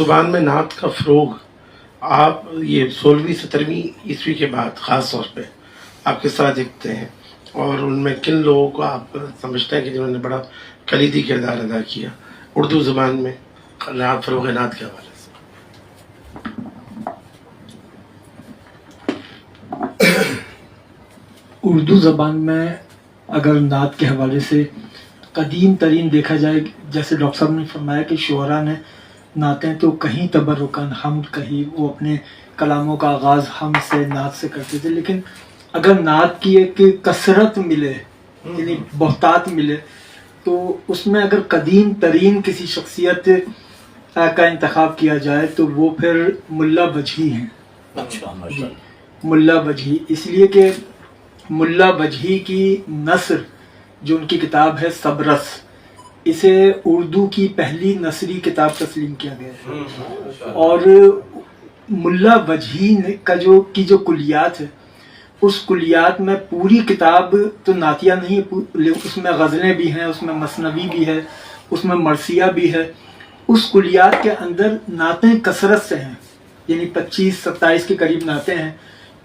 زبان میں نعت کا فروغ آپ یہ 16ویں 17ویں عیسوی کے بعد خاص طور پہ آپ کس طرح دیکھتے ہیں، اور ان میں کن لوگوں کو آپ سمجھتے ہیں کہ جنہوں نے بڑا کلیدی کردار ادا کیا اردو زبان میں نعت، فروغ نعت کے حوالے سے؟ اردو زبان میں اگر نعت کے حوالے سے قدیم ترین دیکھا جائے، جیسے ڈاکٹر صاحب نے فرمایا کہ شعراء نے نعتیں تو کہیں تبرکن حمد، کہیں وہ اپنے کلاموں کا آغاز حمد سے نعت سے کرتے تھے، لیکن اگر نعت کی ایک کثرت ملے یعنی بہتات ملے تو اس میں اگر قدیم ترین کسی شخصیت کا انتخاب کیا جائے تو وہ پھر ملا وجہی ہیں۔ جی، ملا وجہی، اس لیے کہ ملا وجہی کی نثر جو ان کی کتاب ہے سبرس، اسے اردو کی پہلی نثری کتاب تسلیم کیا گیا ہے، اور ملا وجہی کی جو کلیات ہے، اس کلیات میں پوری کتاب تو نعتیہ نہیں، اس میں غزلیں بھی ہیں، اس میں مثنوی بھی ہے، اس میں مرثیہ بھی ہے، اس کلیات کے اندر نعتیں کثرت سے ہیں، یعنی 25-27 کے قریب نعتیں ہیں،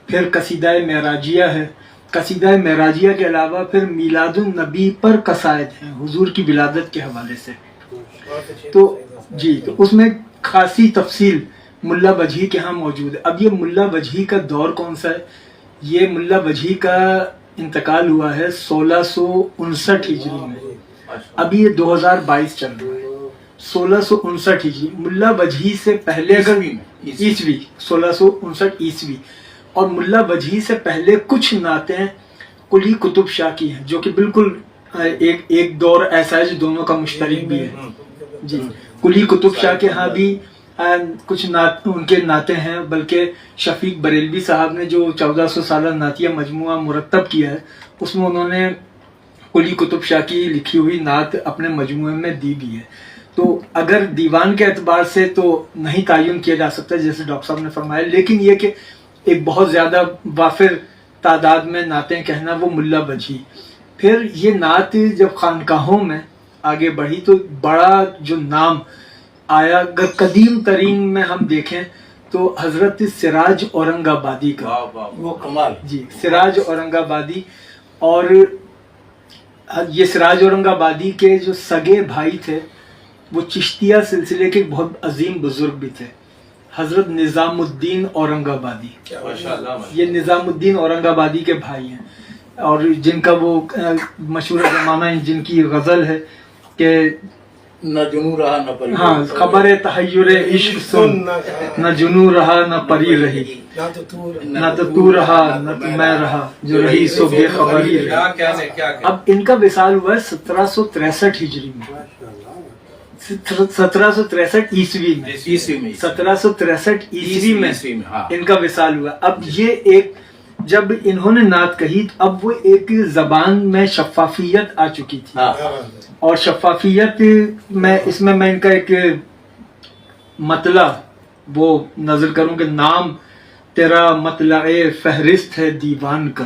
پھر قصیدہ معراجیہ ہے، قصیدہ معراجیہ کے علاوہ پھر میلاد النبی پر قصائد ہیں حضور کی ولادت کے حوالے سے، تو اس میں خاصی تفصیل ملا وجہی کے ہاں موجود ہے۔ اب یہ ملا وجہی کا دور کون سا ہے؟ یہ ملا وجہی کا انتقال ہوا ہے 1659 ہجری میں، ابھی یہ 2022 چل رہا ہے، 1659 ہجری۔ ملا وجہی سے پہلے اگر عیسوی 1659 عیسوی، اور ملا وجہی سے پہلے کچھ نعتیں قلی قطب شاہ کی ہیں، جو کہ بالکل ایک دور ایسا ہے جو دونوں کا مشترک بھی ہے۔ جی، قلی قطب شاہ کے ہاں بھی کچھ ان کے نعتیں ہیں، بلکہ شفیق بریلوی صاحب نے جو 1400 سالہ نعتیہ مجموعہ مرتب کیا ہے، اس میں انہوں نے قلی قطب شاہ کی لکھی ہوئی نعت اپنے مجموعے میں دی بھی ہے۔ تو اگر دیوان کے اعتبار سے تو نہیں تعین کیا جا سکتا جیسے ڈاکٹر صاحب نے فرمایا، لیکن یہ کہ ایک بہت زیادہ وافر تعداد میں نعتیں کہنا، وہ ملا وجہی۔ پھر یہ نعت جب خانقاہوں میں آگے بڑھی تو بڑا جو نام آیا، اگر قدیم ترین میں ہم دیکھیں تو حضرت سراج اورنگ آبادی کا، وہ کمال، جی سراج اورنگ آبادی، اور یہ سراج اورنگ آبادی کے جو سگے بھائی تھے وہ چشتیہ سلسلے کے بہت عظیم بزرگ بھی تھے، حضرت نظام الدین اورنگ آبادی۔ یہ نظام الدین اورنگ آبادی کے بھائی ہیں، اور جن کا وہ مشہور زمانہ جن کی غزل ہے کہ نہ جنو رہا نہ پری، ہاں، خبر تحیر عشق سن، نہ جنو رہا نہ پری رہی، نہ تو تو رہا نہ تو میں رہا، جو رہی سو بے خبری رہی۔ اب ان کا وصال ہوا ہے 1763 ہجری میں، 1763 عیسوی میں، 1763 عیسوی میں ان کا وصال ہوا۔ اب یہ ایک، جب انہوں نے نعت کہی اب وہ ایک زبان میں شفافیت آ چکی تھی، اور شفافیت میں اس میں ان کا ایک مطلع وہ نظر کروں کہ نام تیرا مطلع فہرست ہے دیوان کا،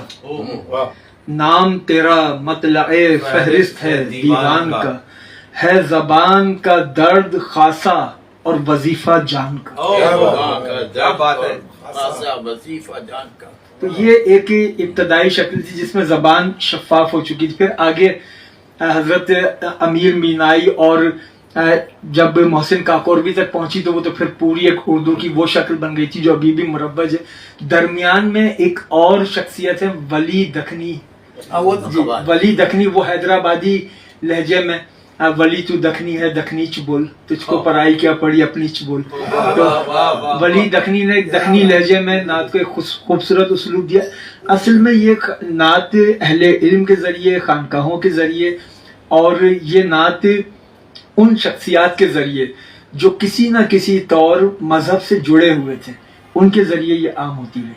نام تیرا مطلع فہرست ہے دیوان کا، ہے زبان کا درد خاصا اور وظیفہ جان کا۔ تو یہ ایک ابتدائی شکل تھی جس میں زبان شفاف ہو چکی تھی۔ پھر آگے حضرت امیر مینائی اور جب محسن کاکوروی تک پہنچی تو وہ تو پھر پوری ایک اردو کی وہ شکل بن گئی تھی جو ابھی بھی مروج ہے۔ درمیان میں ایک اور شخصیت ہے ولی دکنی، ولی دکنی، وہ حیدرآبادی لہجے میں ولی تو دکنی ہے دکنی چ بول، تجھ کو پرائی کیا پڑی اپنی چ بول۔ تو ولی دکنی نے دکنی لہجے میں نعت کو ایک خوبصورت اسلوب دیا۔ اصل میں یہ نعت اہل علم کے ذریعے، خانقاہوں کے ذریعے، اور یہ نعت ان شخصیات کے ذریعے جو کسی نہ کسی طور مذہب سے جڑے ہوئے تھے، ان کے ذریعے یہ عام ہوتی ہے۔